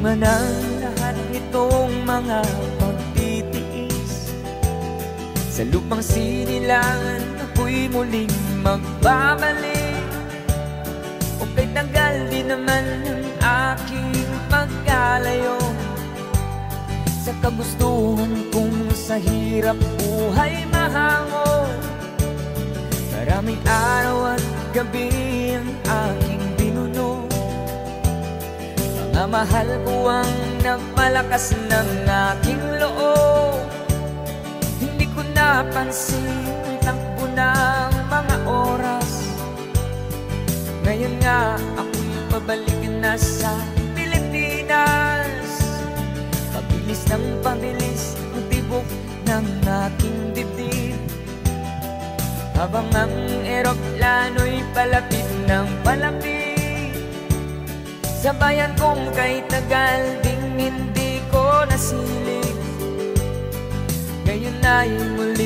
man ang lahat nitong mga pagtitiis, sa lupang sinilangan ako'y muling magbabalik. O kay tagal din naman ang aking pagkalayo sa kagustuhan kong sa hirap buhay mahango. Maraming araw at gabi ang aking binuno, mga mahal ko ang nagpalakas ng aking loob. Hindi ko napansin ang takbo ng mga oras. Ngayon nga ako'y pabalik na sa Pilipinas. Pabilis ng pabilis ang tibok ng aking dibdib, habang ang eroplano'y palapit ng palapit sa bayan kong kay tagal ding hindi ko nasilip. Ngayon ay muli